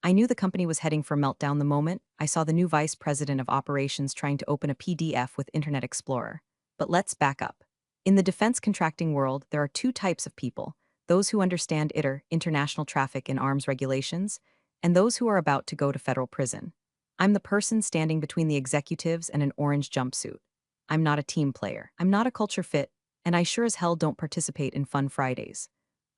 I knew the company was heading for meltdown the moment I saw the new vice president of operations trying to open a PDF with Internet Explorer. But let's back up. In the defense contracting world, there are two types of people: those who understand ITAR, international traffic in arms regulations, and those who are about to go to federal prison. I'm the person standing between the executives and an orange jumpsuit. I'm not a team player. I'm not a culture fit, and I sure as hell don't participate in fun Fridays.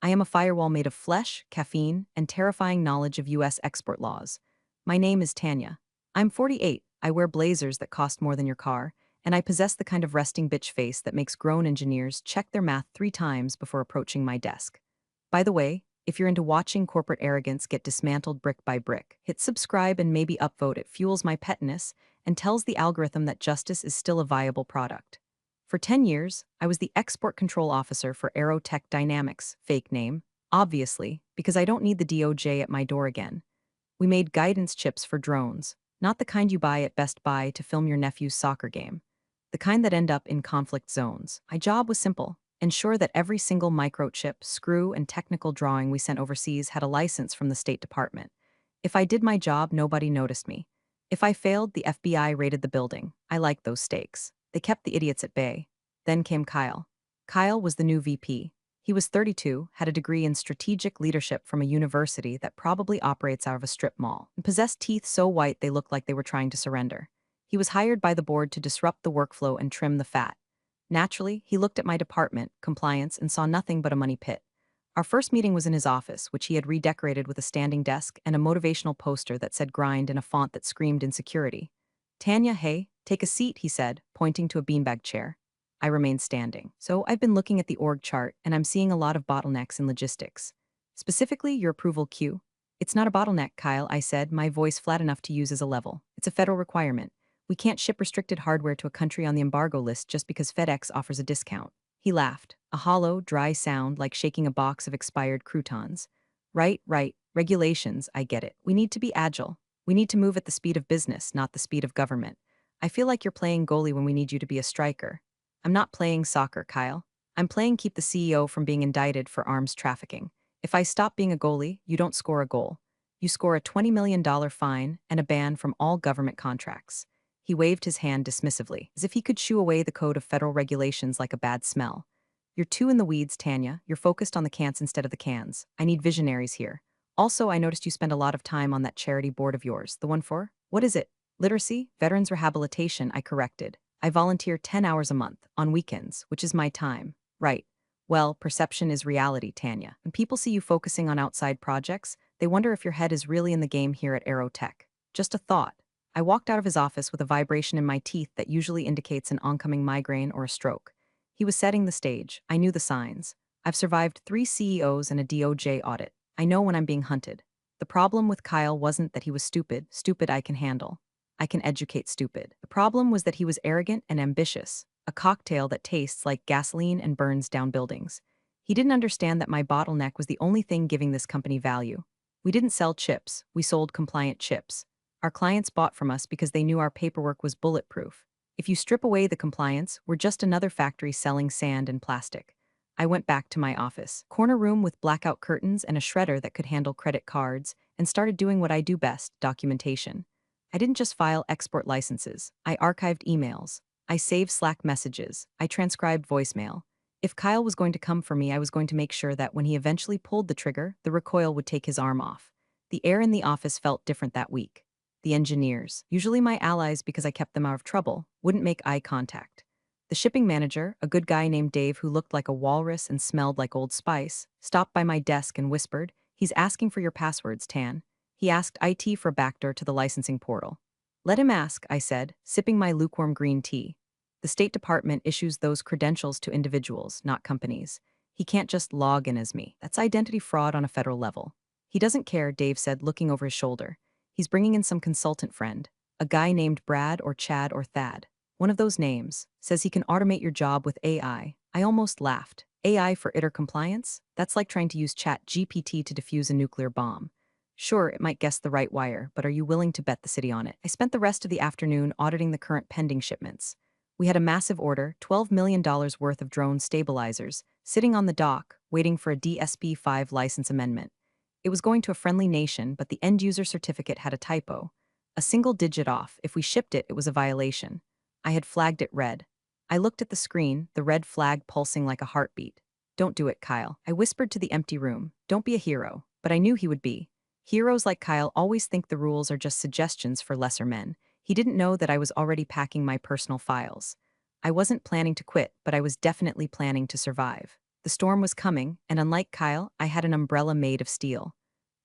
I am a firewall made of flesh, caffeine, and terrifying knowledge of US export laws. My name is Tanya. I'm 48, I wear blazers that cost more than your car, and I possess the kind of resting bitch face that makes grown engineers check their math 3 times before approaching my desk. By the way, if you're into watching corporate arrogance get dismantled brick by brick, hit subscribe and maybe upvote. It fuels my petness and tells the algorithm that justice is still a viable product. For 10 years, I was the export control officer for Aerotech Dynamics, fake name, obviously, because I don't need the DOJ at my door again. We made guidance chips for drones, not the kind you buy at Best Buy to film your nephew's soccer game, the kind that end up in conflict zones. My job was simple: ensure that every single microchip, screw, and technical drawing we sent overseas had a license from the State Department. If I did my job, nobody noticed me. If I failed, the FBI raided the building. I liked those stakes. They kept the idiots at bay. Then came Kyle. Kyle was the new VP. He was 32, had a degree in strategic leadership from a university that probably operates out of a strip mall, and possessed teeth so white they looked like they were trying to surrender. He was hired by the board to disrupt the workflow and trim the fat. Naturally, he looked at my department, compliance, and saw nothing but a money pit. Our first meeting was in his office, which he had redecorated with a standing desk and a motivational poster that said grind in a font that screamed insecurity. Tanya, hey, take a seat, he said, pointing to a beanbag chair. I remained standing. So I've been looking at the org chart, and I'm seeing a lot of bottlenecks in logistics. Specifically, your approval queue. It's not a bottleneck, Kyle, I said, my voice flat enough to use as a level. It's a federal requirement. We can't ship restricted hardware to a country on the embargo list just because FedEx offers a discount. He laughed, a hollow, dry sound like shaking a box of expired croutons. Right, regulations, I get it. We need to be agile. We need to move at the speed of business, not the speed of government. I feel like you're playing goalie when we need you to be a striker. I'm not playing soccer, Kyle. I'm playing keep the CEO from being indicted for arms trafficking. If I stop being a goalie, you don't score a goal. You score a $20 million fine and a ban from all government contracts. He waved his hand dismissively, as if he could shoo away the code of federal regulations like a bad smell. You're too in the weeds, Tanya. You're focused on the cans instead of the cans. I need visionaries here. Also, I noticed you spend a lot of time on that charity board of yours. The one for? What is it? Literacy? Veterans Rehabilitation, I corrected. I volunteer 10 hours a month, on weekends, which is my time. Right. Well, perception is reality, Tanya. When people see you focusing on outside projects, they wonder if your head is really in the game here at Aerotech. Just a thought. I walked out of his office with a vibration in my teeth that usually indicates an oncoming migraine or a stroke. He was setting the stage. I knew the signs. I've survived 3 CEOs and a DOJ audit. I know when I'm being hunted. The problem with Kyle wasn't that he was stupid. Stupid I can handle. I can educate stupid. The problem was that he was arrogant and ambitious, a cocktail that tastes like gasoline and burns down buildings. He didn't understand that my bottleneck was the only thing giving this company value. We didn't sell chips, we sold compliant chips. Our clients bought from us because they knew our paperwork was bulletproof. If you strip away the compliance, we're just another factory selling sand and plastic. I went back to my office, corner room with blackout curtains and a shredder that could handle credit cards, and started doing what I do best: documentation. I didn't just file export licenses. I archived emails. I saved Slack messages. I transcribed voicemail. If Kyle was going to come for me, I was going to make sure that when he eventually pulled the trigger, the recoil would take his arm off. The air in the office felt different that week. The engineers, usually my allies because I kept them out of trouble, wouldn't make eye contact. The shipping manager, a good guy named Dave who looked like a walrus and smelled like Old Spice, stopped by my desk and whispered, "He's asking for your passwords, Tan." He asked IT for a backdoor to the licensing portal. "Let him ask," I said, sipping my lukewarm green tea. The State Department issues those credentials to individuals, not companies. He can't just log in as me. That's identity fraud on a federal level. He doesn't care, Dave said, looking over his shoulder. He's bringing in some consultant friend, a guy named Brad or Chad or Thad. One of those names. Says he can automate your job with AI. I almost laughed. AI for ITAR compliance? That's like trying to use Chat GPT to defuse a nuclear bomb. Sure, it might guess the right wire, but are you willing to bet the city on it? I spent the rest of the afternoon auditing the current pending shipments. We had a massive order, $12 million worth of drone stabilizers, sitting on the dock, waiting for a DSP-5 license amendment. It was going to a friendly nation, but the end-user certificate had a typo. A single digit off. If we shipped it, it was a violation. I had flagged it red. I looked at the screen, the red flag pulsing like a heartbeat. Don't do it, Kyle. I whispered to the empty room. Don't be a hero. But I knew he would be. Heroes like Kyle always think the rules are just suggestions for lesser men. He didn't know that I was already packing my personal files. I wasn't planning to quit, but I was definitely planning to survive. The storm was coming, and unlike Kyle, I had an umbrella made of steel.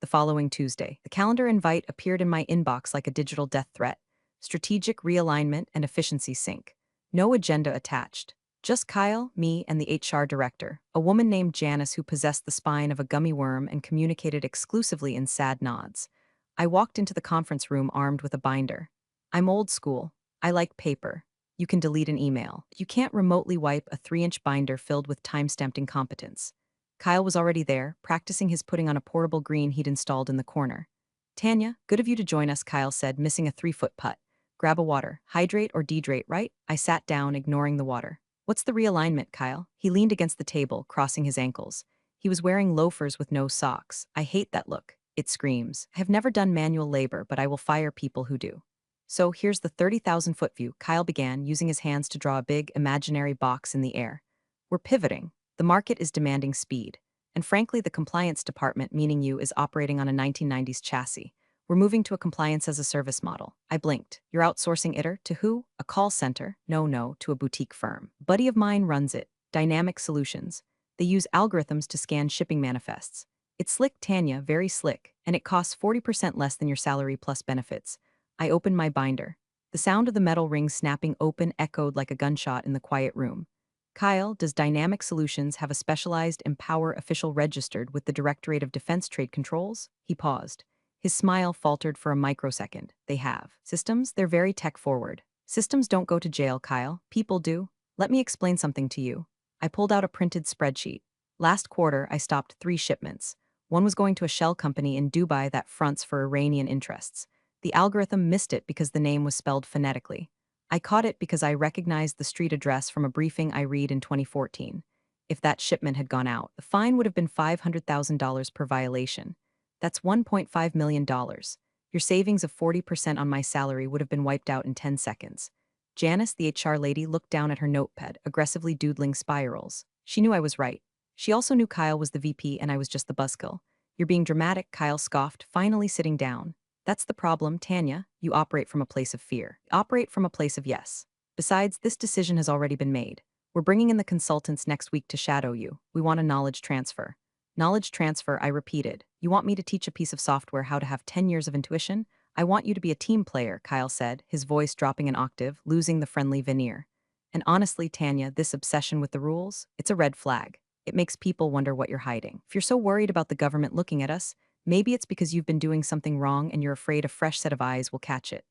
The following Tuesday, the calendar invite appeared in my inbox like a digital death threat. Strategic realignment and efficiency sync. No agenda attached. Just Kyle, me, and the HR director, a woman named Janice who possessed the spine of a gummy worm and communicated exclusively in sad nods. I walked into the conference room armed with a binder. I'm old school. I like paper. You can delete an email. You can't remotely wipe a 3-inch binder filled with time-stamped incompetence. Kyle was already there, practicing his putting on a portable green he'd installed in the corner. Tanya, good of you to join us, Kyle said, missing a 3-foot putt. Grab a water. Hydrate or dehydrate, right? I sat down, ignoring the water. What's the realignment, Kyle? He leaned against the table, crossing his ankles. He was wearing loafers with no socks. I hate that look. It screams. I have never done manual labor, but I will fire people who do. So here's the 30,000-foot view, Kyle began, using his hands to draw a big, imaginary box in the air. We're pivoting. The market is demanding speed. And frankly, the compliance department, meaning you, is operating on a 1990s chassis. We're moving to a compliance-as-a-service model. I blinked. You're outsourcing ITAR to who? A call center? No, to a boutique firm. Buddy of mine runs it. Dynamic Solutions. They use algorithms to scan shipping manifests. It's slick, Tanya, very slick, and it costs 40% less than your salary plus benefits. I opened my binder. The sound of the metal ring snapping open echoed like a gunshot in the quiet room. Kyle, does Dynamic Solutions have a specialized Empower official registered with the Directorate of Defense Trade Controls? He paused. His smile faltered for a microsecond. They have. Systems? They're very tech-forward. Systems don't go to jail, Kyle. People do. Let me explain something to you. I pulled out a printed spreadsheet. Last quarter, I stopped 3 shipments. One was going to a shell company in Dubai that fronts for Iranian interests. The algorithm missed it because the name was spelled phonetically. I caught it because I recognized the street address from a briefing I read in 2014. If that shipment had gone out, the fine would have been $500,000 per violation. That's $1.5 million. Your savings of 40% on my salary would have been wiped out in 10 seconds. Janice, the HR lady, looked down at her notepad, aggressively doodling spirals. She knew I was right. She also knew Kyle was the VP and I was just the buzzkill. You're being dramatic, Kyle scoffed, finally sitting down. That's the problem, Tanya. You operate from a place of fear. Operate from a place of yes. Besides, this decision has already been made. We're bringing in the consultants next week to shadow you. We want a knowledge transfer. Knowledge transfer, I repeated. You want me to teach a piece of software how to have 10 years of intuition? I want you to be a team player, Kyle said, his voice dropping an octave, losing the friendly veneer. And honestly, Tanya, this obsession with the rules, it's a red flag. It makes people wonder what you're hiding. If you're so worried about the government looking at us, maybe it's because you've been doing something wrong and you're afraid a fresh set of eyes will catch it.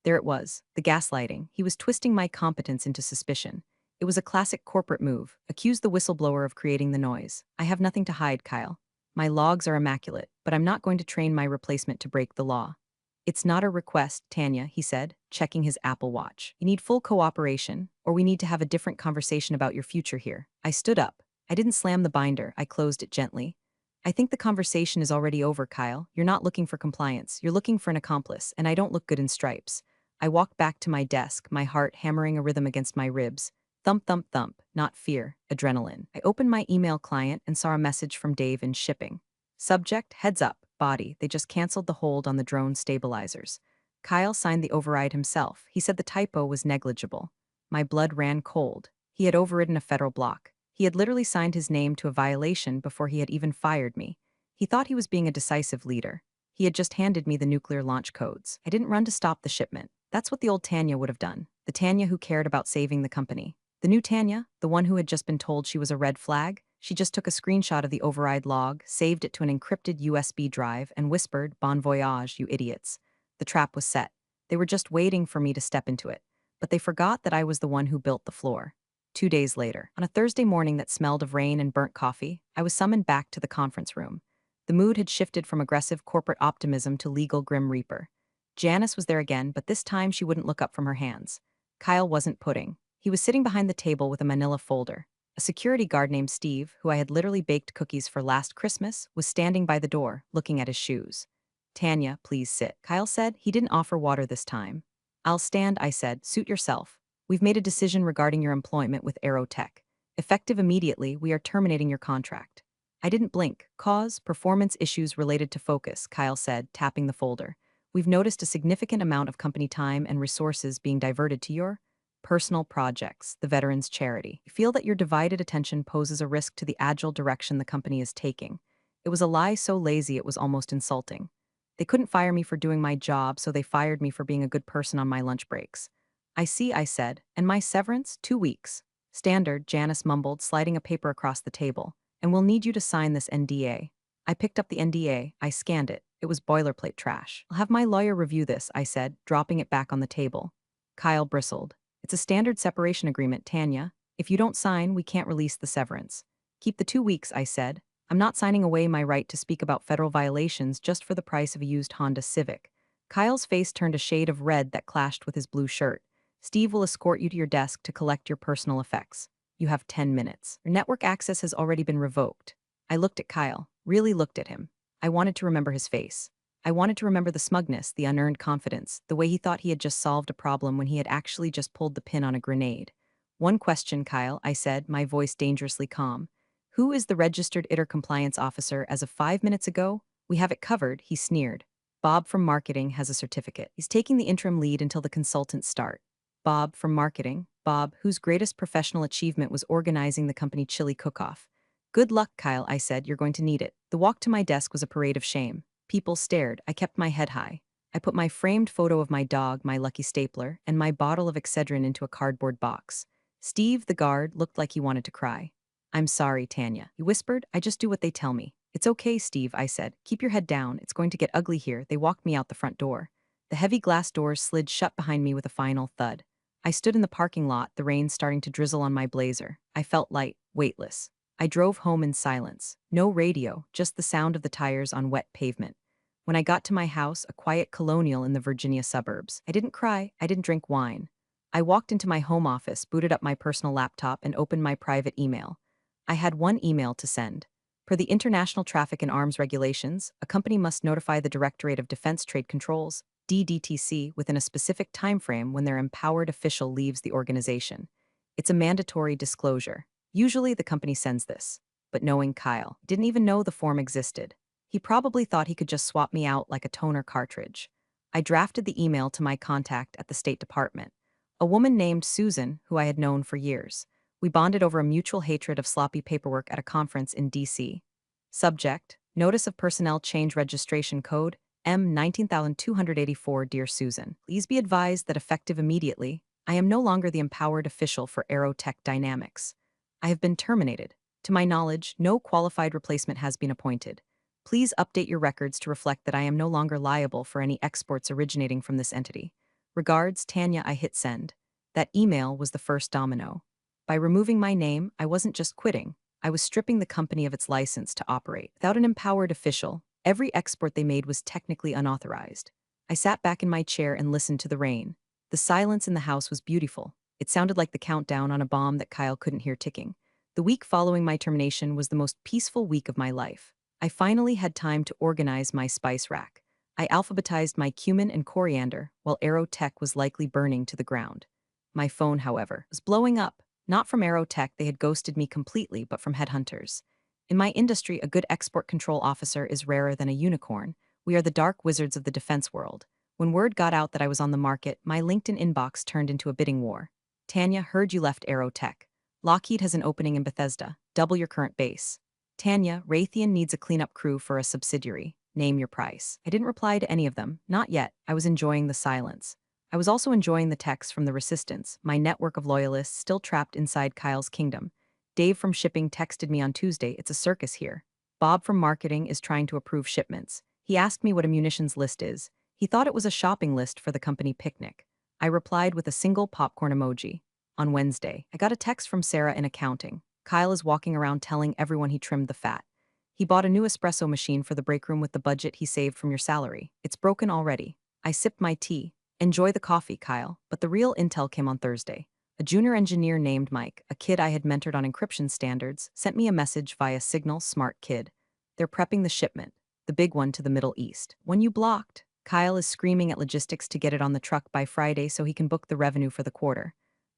There it was, the gaslighting. He was twisting my competence into suspicion. It was a classic corporate move. Accuse the whistleblower of creating the noise. I have nothing to hide, Kyle. My logs are immaculate, but I'm not going to train my replacement to break the law. It's not a request, Tanya, he said, checking his Apple Watch. You need full cooperation, or we need to have a different conversation about your future here. I stood up. I didn't slam the binder, I closed it gently. I think the conversation is already over, Kyle. You're not looking for compliance. You're looking for an accomplice, and I don't look good in stripes. I walked back to my desk, my heart hammering a rhythm against my ribs. Thump, thump, thump, not fear, adrenaline. I opened my email client and saw a message from Dave in shipping. Subject, heads up, body, they just canceled the hold on the drone stabilizers. Kyle signed the override himself. He said the typo was negligible. My blood ran cold. He had overridden a federal block. He had literally signed his name to a violation before he had even fired me. He thought he was being a decisive leader. He had just handed me the nuclear launch codes. I didn't run to stop the shipment. That's what the old Tanya would have done. The Tanya who cared about saving the company. The new Tanya, the one who had just been told she was a red flag, she just took a screenshot of the override log, saved it to an encrypted USB drive, and whispered, "Bon voyage, you idiots." The trap was set. They were just waiting for me to step into it. But they forgot that I was the one who built the floor. 2 days later, on a Thursday morning that smelled of rain and burnt coffee, I was summoned back to the conference room. The mood had shifted from aggressive corporate optimism to legal Grim Reaper. Janice was there again, but this time she wouldn't look up from her hands. Kyle wasn't pudding. He was sitting behind the table with a manila folder. A security guard named Steve, who I had literally baked cookies for last Christmas, was standing by the door, looking at his shoes. Tanya, please sit, Kyle said. He didn't offer water this time. I'll stand, I said. Suit yourself. We've made a decision regarding your employment with Aerotech. Effective immediately, we are terminating your contract. I didn't blink. Cause, performance issues related to focus, Kyle said, tapping the folder. We've noticed a significant amount of company time and resources being diverted to your personal projects, the veterans' charity. I feel that your divided attention poses a risk to the agile direction the company is taking. It was a lie so lazy it was almost insulting. They couldn't fire me for doing my job, so they fired me for being a good person on my lunch breaks. I see, I said. And my severance? 2 weeks. Standard, Janice mumbled, sliding a paper across the table. And we'll need you to sign this NDA. I picked up the NDA, I scanned it. It was boilerplate trash. I'll have my lawyer review this, I said, dropping it back on the table. Kyle bristled. It's a standard separation agreement, Tanya. If you don't sign, we can't release the severance. Keep the 2 weeks, I said. I'm not signing away my right to speak about federal violations just for the price of a used Honda Civic. Kyle's face turned a shade of red that clashed with his blue shirt. Steve will escort you to your desk to collect your personal effects. You have 10 minutes. Your network access has already been revoked. I looked at Kyle, really looked at him. I wanted to remember his face. I wanted to remember the smugness, the unearned confidence, the way he thought he had just solved a problem when he had actually just pulled the pin on a grenade. One question, Kyle, I said, my voice dangerously calm. Who is the registered ITAR compliance officer as of 5 minutes ago? We have it covered, he sneered. Bob from marketing has a certificate. He's taking the interim lead until the consultants start. Bob from marketing, Bob, whose greatest professional achievement was organizing the company chili cook-off. Good luck, Kyle, I said, you're going to need it. The walk to my desk was a parade of shame. People stared. I kept my head high. I put my framed photo of my dog, my lucky stapler, and my bottle of Excedrin into a cardboard box. Steve, the guard, looked like he wanted to cry. I'm sorry, Tanya, he whispered. I just do what they tell me. It's okay, Steve, I said. Keep your head down. It's going to get ugly here. They walked me out the front door. The heavy glass doors slid shut behind me with a final thud. I stood in the parking lot, the rain starting to drizzle on my blazer. I felt light, weightless. I drove home in silence. No radio, just the sound of the tires on wet pavement. When I got to my house, a quiet colonial in the Virginia suburbs, I didn't cry, I didn't drink wine. I walked into my home office, booted up my personal laptop, and opened my private email. I had one email to send. Per the International Traffic in Arms Regulations, a company must notify the Directorate of Defense Trade Controls, DDTC, within a specific time frame when their empowered official leaves the organization. It's a mandatory disclosure. Usually the company sends this. But knowing Kyle, didn't even know the form existed. He probably thought he could just swap me out like a toner cartridge. I drafted the email to my contact at the State Department, a woman named Susan, who I had known for years. We bonded over a mutual hatred of sloppy paperwork at a conference in D.C. Subject: Notice of Personnel Change Registration Code, M19284. Dear Susan, please be advised that effective immediately, I am no longer the empowered official for Aerotech Dynamics. I have been terminated. To my knowledge, no qualified replacement has been appointed. Please update your records to reflect that I am no longer liable for any exports originating from this entity. Regards, Tanya. I hit send. That email was the first domino. By removing my name, I wasn't just quitting. I was stripping the company of its license to operate. Without an empowered official, every export they made was technically unauthorized. I sat back in my chair and listened to the rain. The silence in the house was beautiful. It sounded like the countdown on a bomb that Kyle couldn't hear ticking. The week following my termination was the most peaceful week of my life. I finally had time to organize my spice rack. I alphabetized my cumin and coriander, while Aerotech was likely burning to the ground. My phone, however, was blowing up. Not from Aerotech, they had ghosted me completely, but from headhunters. In my industry, a good export control officer is rarer than a unicorn. We are the dark wizards of the defense world. When word got out that I was on the market, my LinkedIn inbox turned into a bidding war. Tanya, heard you left Aerotech. Lockheed has an opening in Bethesda. Double your current base. Tanya, Raytheon needs a cleanup crew for a subsidiary. Name your price. I didn't reply to any of them. Not yet. I was enjoying the silence. I was also enjoying the texts from the resistance, my network of loyalists still trapped inside Kyle's kingdom. Dave from shipping texted me on Tuesday, it's a circus here. Bob from marketing is trying to approve shipments. He asked me what a munitions list is. He thought it was a shopping list for the company picnic. I replied with a single popcorn emoji. On Wednesday, I got a text from Sarah in accounting. Kyle is walking around telling everyone he trimmed the fat. He bought a new espresso machine for the break room with the budget he saved from your salary. It's broken already. I sipped my tea. Enjoy the coffee, Kyle, but the real intel came on Thursday. A junior engineer named Mike, a kid I had mentored on encryption standards, sent me a message via Signal. Smart kid. They're prepping the shipment, the big one to the Middle East. When you blocked, Kyle is screaming at logistics to get it on the truck by Friday so he can book the revenue for the quarter.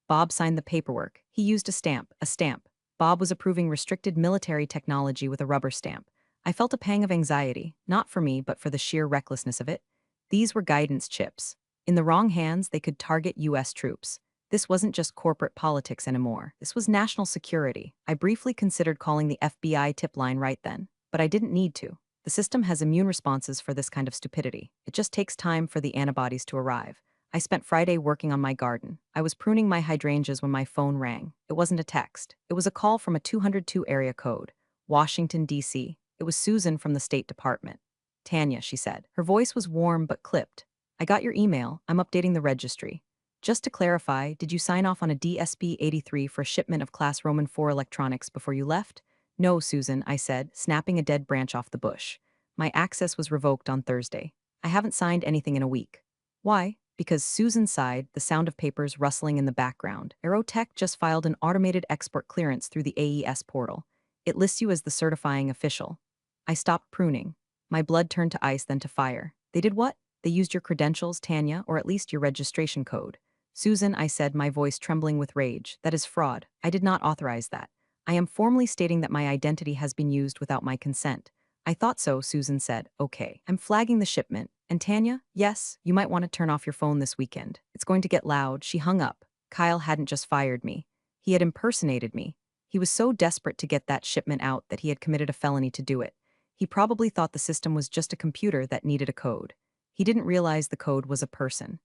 Bob signed the paperwork. He used a stamp, a stamp. Bob was approving restricted military technology with a rubber stamp. I felt a pang of anxiety, not for me, but for the sheer recklessness of it. These were guidance chips. In the wrong hands, they could target US troops. This wasn't just corporate politics anymore. This was national security. I briefly considered calling the FBI tip line right then, but I didn't need to. The system has immune responses for this kind of stupidity. It just takes time for the antibodies to arrive. I spent Friday working on my garden. I was pruning my hydrangeas when my phone rang. It wasn't a text. It was a call from a 202 area code. Washington, D.C. It was Susan from the State Department. Tanya, she said. Her voice was warm but clipped. I got your email. I'm updating the registry. Just to clarify, did you sign off on a DSP 83 for a shipment of Class Roman 4 electronics before you left? No, Susan, I said, snapping a dead branch off the bush. My access was revoked on Thursday. I haven't signed anything in a week. Why? Because Susan sighed, the sound of papers rustling in the background. Aerotech just filed an automated export clearance through the AES portal. It lists you as the certifying official. I stopped pruning. My blood turned to ice, then to fire. They did what? They used your credentials, Tanya, or at least your registration code. Susan, I said, my voice trembling with rage. That is fraud. I did not authorize that. I am formally stating that my identity has been used without my consent. I thought so, Susan said. Okay. I'm flagging the shipment. And Tanya, yes, you might want to turn off your phone this weekend. It's going to get loud. She hung up. Kyle hadn't just fired me. He had impersonated me. He was so desperate to get that shipment out that he had committed a felony to do it. He probably thought the system was just a computer that needed a code. He didn't realize the code was a person.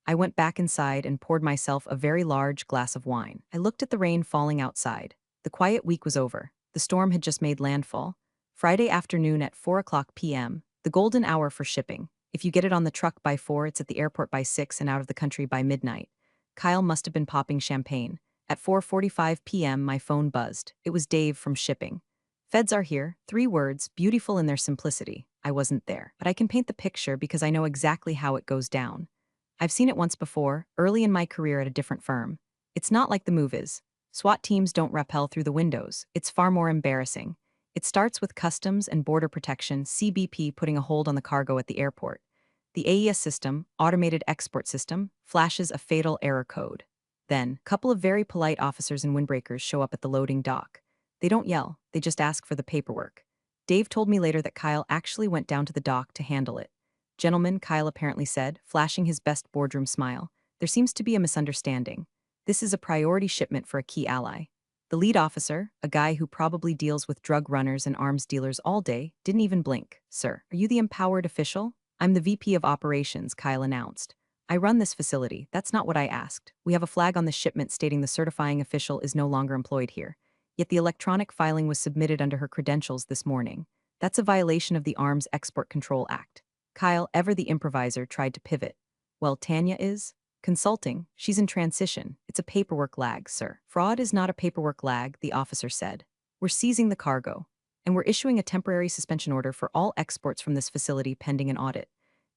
I went back inside and poured myself a very large glass of wine. I looked at the rain falling outside. The quiet week was over. The storm had just made landfall. Friday afternoon at 4:00 p.m., the golden hour for shipping. If you get it on the truck by 4, it's at the airport by 6 and out of the country by midnight. Kyle must have been popping champagne. At 4:45 p.m., my phone buzzed. It was Dave from shipping. Feds are here, 3 words, beautiful in their simplicity. I wasn't there, but I can paint the picture because I know exactly how it goes down. I've seen it once before, early in my career at a different firm. It's not like the movies. SWAT teams don't rappel through the windows. It's far more embarrassing. It starts with Customs and Border Protection, CBP, putting a hold on the cargo at the airport. The AES system, automated export system, flashes a fatal error code. Then, a couple of very polite officers in windbreakers show up at the loading dock. They don't yell, they just ask for the paperwork. Dave told me later that Kyle actually went down to the dock to handle it. Gentlemen, Kyle apparently said, flashing his best boardroom smile, there seems to be a misunderstanding. This is a priority shipment for a key ally. The lead officer, a guy who probably deals with drug runners and arms dealers all day, didn't even blink. Sir, are you the empowered official? I'm the VP of Operations, Kyle announced. I run this facility. That's not what I asked. We have a flag on the shipment stating the certifying official is no longer employed here. Yet the electronic filing was submitted under her credentials this morning. That's a violation of the Arms Export Control Act. Kyle, ever the improviser, tried to pivot. Well, Tanya is? Consulting. She's in transition. It's a paperwork lag, sir. Fraud is not a paperwork lag, the officer said. We're seizing the cargo, and we're issuing a temporary suspension order for all exports from this facility pending an audit.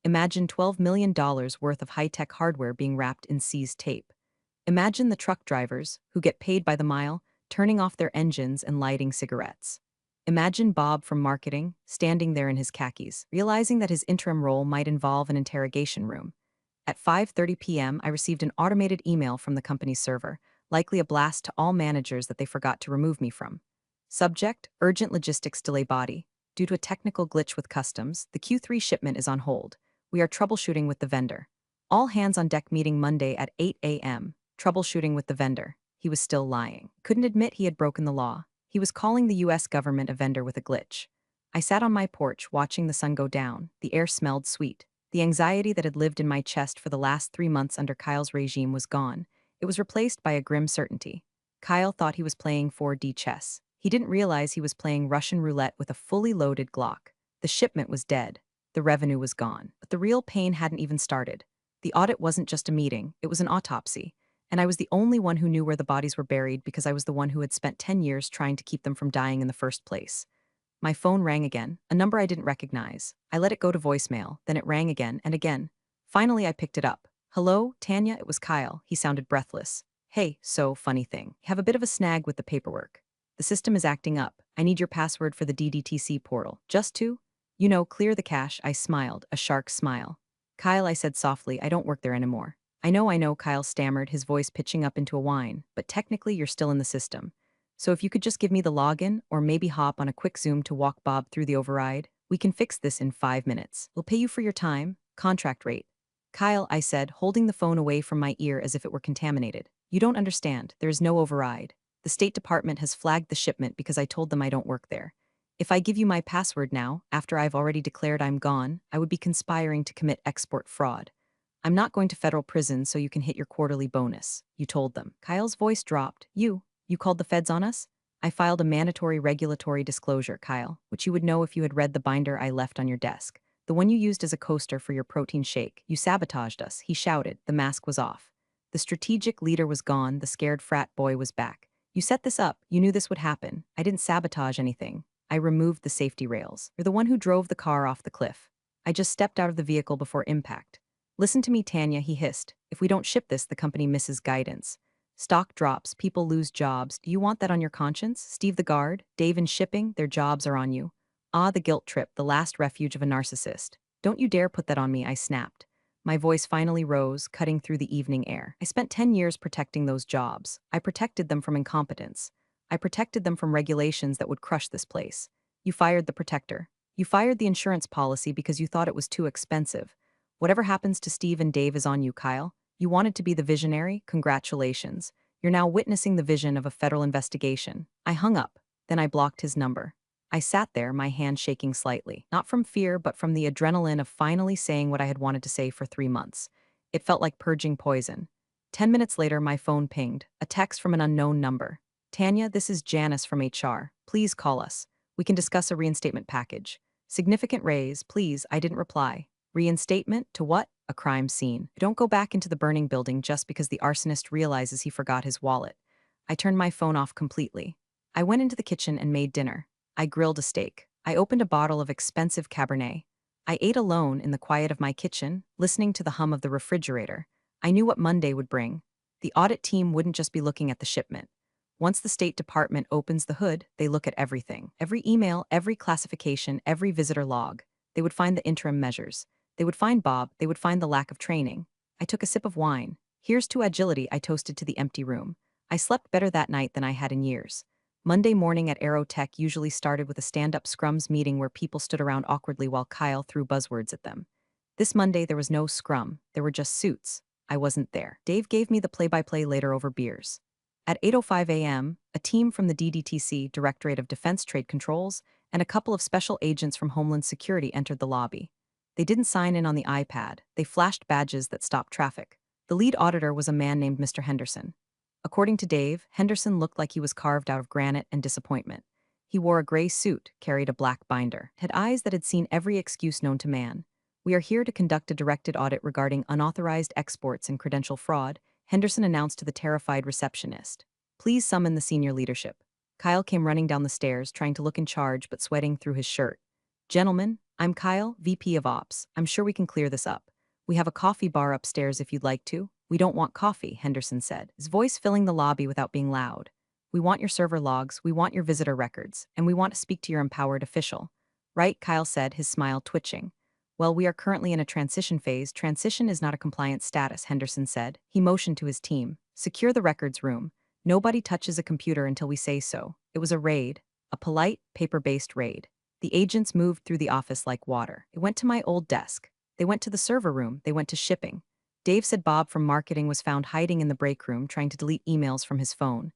Imagine $12 million worth of high-tech hardware being wrapped in seized tape. Imagine the truck drivers, who get paid by the mile, turning off their engines and lighting cigarettes. Imagine Bob from marketing, standing there in his khakis, realizing that his interim role might involve an interrogation room. At 5:30 p.m., I received an automated email from the company's server, likely a blast to all managers that they forgot to remove me from. Subject, urgent logistics delay body. Due to a technical glitch with customs, the Q3 shipment is on hold. We are troubleshooting with the vendor. All hands on deck meeting Monday at 8 a.m. Troubleshooting with the vendor. He was still lying. Couldn't admit he had broken the law. He was calling the U.S. government a vendor with a glitch. I sat on my porch watching the sun go down. The air smelled sweet. The anxiety that had lived in my chest for the last 3 months under Kyle's regime was gone. It was replaced by a grim certainty. Kyle thought he was playing 4D chess. He didn't realize he was playing Russian roulette with a fully loaded Glock. The shipment was dead. The revenue was gone. But the real pain hadn't even started. The audit wasn't just a meeting, it was an autopsy. And I was the only one who knew where the bodies were buried because I was the one who had spent 10 years trying to keep them from dying in the first place. My phone rang again, a number I didn't recognize. I let it go to voicemail, then it rang again and again. Finally, I picked it up. Hello, Tanya, it was Kyle. He sounded breathless. Hey, so funny thing. Have a bit of a snag with the paperwork. The system is acting up. I need your password for the DDTC portal. Just to, clear the cache. I smiled, a shark's smile. Kyle, I said softly, I don't work there anymore. I know, Kyle stammered, his voice pitching up into a whine, but technically you're still in the system. So if you could just give me the login, or maybe hop on a quick Zoom to walk Bob through the override, we can fix this in 5 minutes. We'll pay you for your time, contract rate. Kyle, I said, holding the phone away from my ear as if it were contaminated. You don't understand, there is no override. The State Department has flagged the shipment because I told them I don't work there. If I give you my password now, after I've already declared I'm gone, I would be conspiring to commit export fraud. I'm not going to federal prison so you can hit your quarterly bonus, you told them. Kyle's voice dropped. You called the feds on us? I filed a mandatory regulatory disclosure, Kyle, which you would know if you had read the binder I left on your desk. The one you used as a coaster for your protein shake. You sabotaged us, he shouted. The mask was off. The strategic leader was gone, the scared frat boy was back. You set this up, you knew this would happen. I didn't sabotage anything. I removed the safety rails. You're the one who drove the car off the cliff. I just stepped out of the vehicle before impact. Listen to me, Tanya, he hissed. If we don't ship this, the company misses guidance. Stock drops, people lose jobs. Do you want that on your conscience? Steve the guard, Dave in shipping, their jobs are on you. Ah, the guilt trip, the last refuge of a narcissist. Don't you dare put that on me, I snapped. My voice finally rose, cutting through the evening air. I spent 10 years protecting those jobs. I protected them from incompetence. I protected them from regulations that would crush this place. You fired the protector. You fired the insurance policy because you thought it was too expensive. Whatever happens to Steve and Dave is on you, Kyle. You wanted to be the visionary? Congratulations. You're now witnessing the vision of a federal investigation. I hung up. Then I blocked his number. I sat there, my hand shaking slightly, not from fear, but from the adrenaline of finally saying what I had wanted to say for 3 months. It felt like purging poison. 10 minutes later, my phone pinged, a text from an unknown number. Tanya, this is Janice from HR. Please call us. We can discuss a reinstatement package. Significant raise, please. I didn't reply. Reinstatement? To what? A crime scene. Don't go back into the burning building just because the arsonist realizes he forgot his wallet. I turned my phone off completely. I went into the kitchen and made dinner. I grilled a steak. I opened a bottle of expensive Cabernet. I ate alone in the quiet of my kitchen, listening to the hum of the refrigerator. I knew what Monday would bring. The audit team wouldn't just be looking at the shipment. Once the State Department opens the hood, they look at everything. Every email, every classification, every visitor log. They would find the interim measures. They would find Bob, they would find the lack of training. I took a sip of wine. Here's to agility, I toasted to the empty room. I slept better that night than I had in years. Monday morning at Aerotech usually started with a stand-up scrums meeting where people stood around awkwardly while Kyle threw buzzwords at them. This Monday there was no scrum, there were just suits. I wasn't there. Dave gave me the play-by-play later over beers. At 8:05 a.m., a team from the DDTC, Directorate of Defense Trade Controls, and a couple of special agents from Homeland Security entered the lobby. They didn't sign in on the iPad, they flashed badges that stopped traffic. The lead auditor was a man named Mr. Henderson. According to Dave, Henderson looked like he was carved out of granite and disappointment. He wore a gray suit, carried a black binder, had eyes that had seen every excuse known to man. We are here to conduct a directed audit regarding unauthorized exports and credential fraud, Henderson announced to the terrified receptionist. Please summon the senior leadership. Kyle came running down the stairs, trying to look in charge but sweating through his shirt. Gentlemen, I'm Kyle, VP of Ops. I'm sure we can clear this up. We have a coffee bar upstairs if you'd like to. We don't want coffee, Henderson said, his voice filling the lobby without being loud. We want your server logs, we want your visitor records, and we want to speak to your empowered official. Right, Kyle said, his smile twitching. Well, we are currently in a transition phase. Transition is not a compliant status, Henderson said. He motioned to his team. Secure the records room. Nobody touches a computer until we say so. It was a raid, a polite, paper-based raid. The agents moved through the office like water. It went to my old desk. They went to the server room. They went to shipping. Dave said Bob from marketing was found hiding in the break room trying to delete emails from his phone.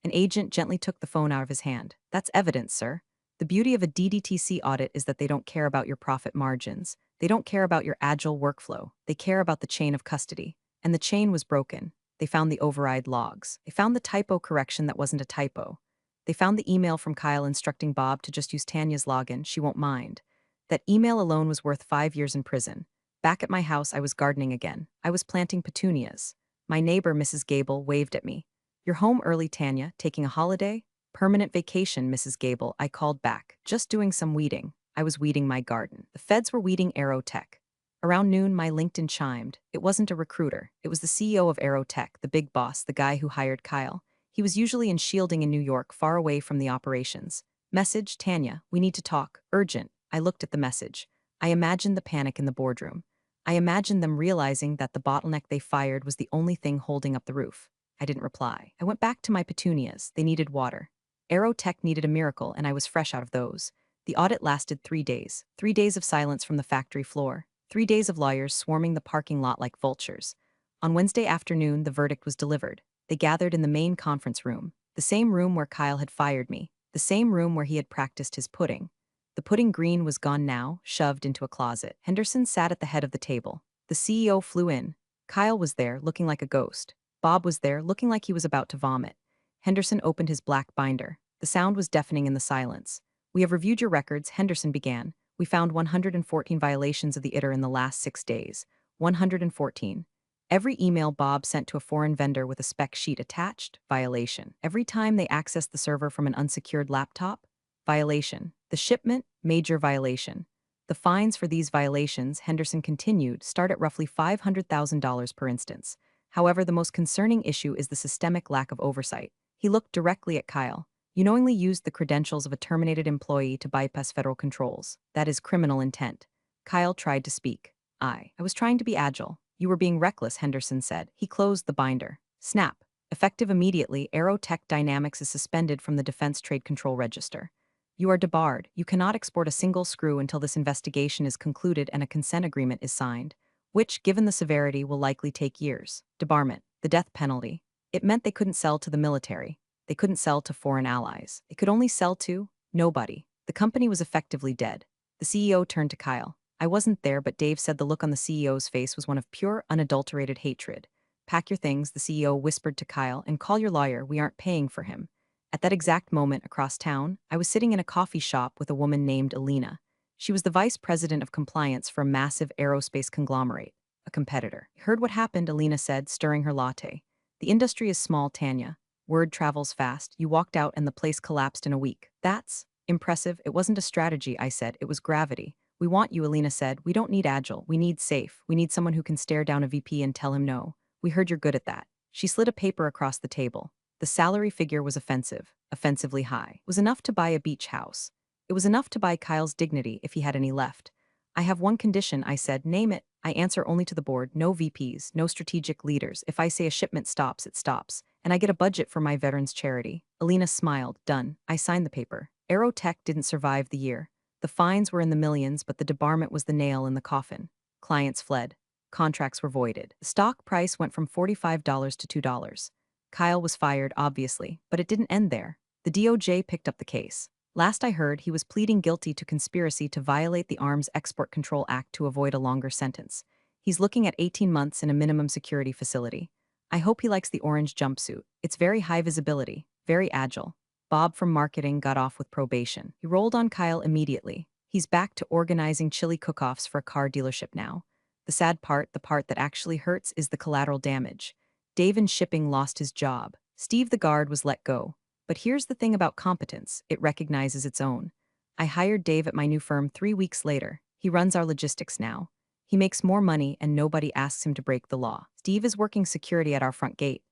An agent gently took the phone out of his hand. That's evidence, sir. The beauty of a DDTC audit is that they don't care about your profit margins. They don't care about your agile workflow. They care about the chain of custody. And the chain was broken. They found the override logs. They found the typo correction that wasn't a typo. They found the email from Kyle instructing Bob to just use Tanya's login, she won't mind. That email alone was worth 5 years in prison. Back at my house, I was gardening again. I was planting petunias. My neighbor, Mrs. Gable, waved at me. You're home early, Tanya, taking a holiday? Permanent vacation, Mrs. Gable, I called back. Just doing some weeding. I was weeding my garden. The feds were weeding Aerotech. Around noon, my LinkedIn chimed. It wasn't a recruiter. It was the CEO of Aerotech, the big boss, the guy who hired Kyle. He was usually in Shielding in New York, far away from the operations. Message, Tanya, we need to talk. Urgent. I looked at the message. I imagined the panic in the boardroom. I imagined them realizing that the bottleneck they fired was the only thing holding up the roof. I didn't reply. I went back to my petunias. They needed water. Aerotech needed a miracle, and I was fresh out of those. The audit lasted 3 days. 3 days of silence from the factory floor. 3 days of lawyers swarming the parking lot like vultures. On Wednesday afternoon, the verdict was delivered. They gathered in the main conference room, the same room where Kyle had fired me, the same room where he had practiced his pudding. The pudding green was gone now, shoved into a closet. Henderson sat at the head of the table. The CEO flew in. Kyle was there, looking like a ghost. Bob was there, looking like he was about to vomit. Henderson opened his black binder. The sound was deafening in the silence. We have reviewed your records, Henderson began. We found 114 violations of the ITAR in the last 6 days. 114. Every email Bob sent to a foreign vendor with a spec sheet attached, violation. Every time they accessed the server from an unsecured laptop, violation. The shipment, major violation. The fines for these violations, Henderson continued, start at roughly $500,000 per instance. However, the most concerning issue is the systemic lack of oversight. He looked directly at Kyle. You knowingly used the credentials of a terminated employee to bypass federal controls. That is criminal intent. Kyle tried to speak. I was trying to be agile. You were being reckless, Henderson said. He closed the binder. Snap. Effective immediately, Aerotech Dynamics is suspended from the Defense Trade Control Register. You are debarred. You cannot export a single screw until this investigation is concluded and a consent agreement is signed, which, given the severity, will likely take years. Debarment. The death penalty. It meant they couldn't sell to the military. They couldn't sell to foreign allies. They could only sell to nobody. The company was effectively dead. The CEO turned to Kyle. I wasn't there, but Dave said the look on the CEO's face was one of pure, unadulterated hatred. Pack your things, the CEO whispered to Kyle, and call your lawyer. We aren't paying for him. At that exact moment, across town, I was sitting in a coffee shop with a woman named Alina. She was the vice president of compliance for a massive aerospace conglomerate, a competitor. Heard what happened, Alina said, stirring her latte. The industry is small, Tanya. Word travels fast. You walked out and the place collapsed in a week. That's impressive. It wasn't a strategy, I said. It was gravity. We want you, Alina said. We don't need agile. We need safe. We need someone who can stare down a VP and tell him no. We heard you're good at that. She slid a paper across the table. The salary figure was offensive, offensively high. It was enough to buy a beach house. It was enough to buy Kyle's dignity if he had any left. I have one condition, I said. Name it. I answer only to the board. No VPs, no strategic leaders. If I say a shipment stops, it stops. And I get a budget for my veterans charity. Alina smiled. Done. I signed the paper. Aerotech didn't survive the year. The fines were in the millions, but the debarment was the nail in the coffin. Clients fled. Contracts were voided. The stock price went from $45 to $2. Kyle was fired, obviously, but it didn't end there. The DOJ picked up the case. Last I heard, he was pleading guilty to conspiracy to violate the Arms Export Control Act to avoid a longer sentence. He's looking at 18 months in a minimum security facility. I hope he likes the orange jumpsuit. It's very high visibility, very agile. Bob from marketing got off with probation. He rolled on Kyle immediately. He's back to organizing chili cook-offs for a car dealership now. The sad part, the part that actually hurts, is the collateral damage. Dave in shipping lost his job. Steve the guard was let go. But here's the thing about competence, it recognizes its own. I hired Dave at my new firm 3 weeks later. He runs our logistics now. He makes more money and nobody asks him to break the law. Steve is working security at our front gate.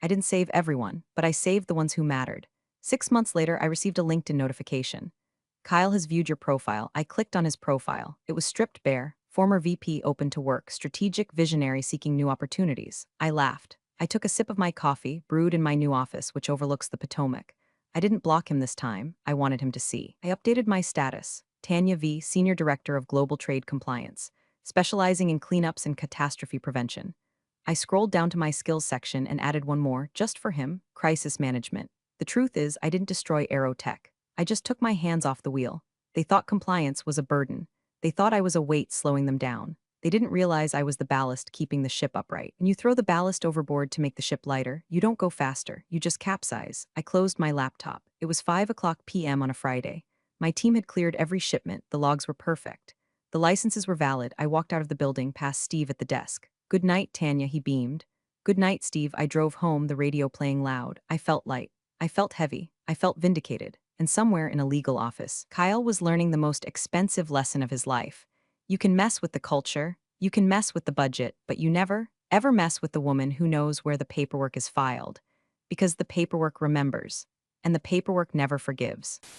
I didn't save everyone, but I saved the ones who mattered. 6 months later, I received a LinkedIn notification. Kyle has viewed your profile. I clicked on his profile. It was stripped bare. Former VP open to work, strategic visionary seeking new opportunities. I laughed. I took a sip of my coffee, brewed in my new office, which overlooks the Potomac. I didn't block him this time. I wanted him to see. I updated my status. Tanya V., Senior Director of Global Trade Compliance, specializing in cleanups and catastrophe prevention. I scrolled down to my skills section and added one more, just for him, crisis management. The truth is, I didn't destroy Aerotech. I just took my hands off the wheel. They thought compliance was a burden. They thought I was a weight slowing them down. They didn't realize I was the ballast keeping the ship upright. When you throw the ballast overboard to make the ship lighter, you don't go faster, you just capsize. I closed my laptop. It was 5 p.m. on a Friday. My team had cleared every shipment, the logs were perfect. The licenses were valid. I walked out of the building past Steve at the desk. Good night, Tanya, he beamed. Good night, Steve. I drove home, the radio playing loud. I felt light. I felt heavy. I felt vindicated. And somewhere in a legal office, Kyle was learning the most expensive lesson of his life. You can mess with the culture, You can mess with the budget, but you never, ever mess with the woman who knows where the paperwork is filed. Because the paperwork remembers, and the paperwork never forgives.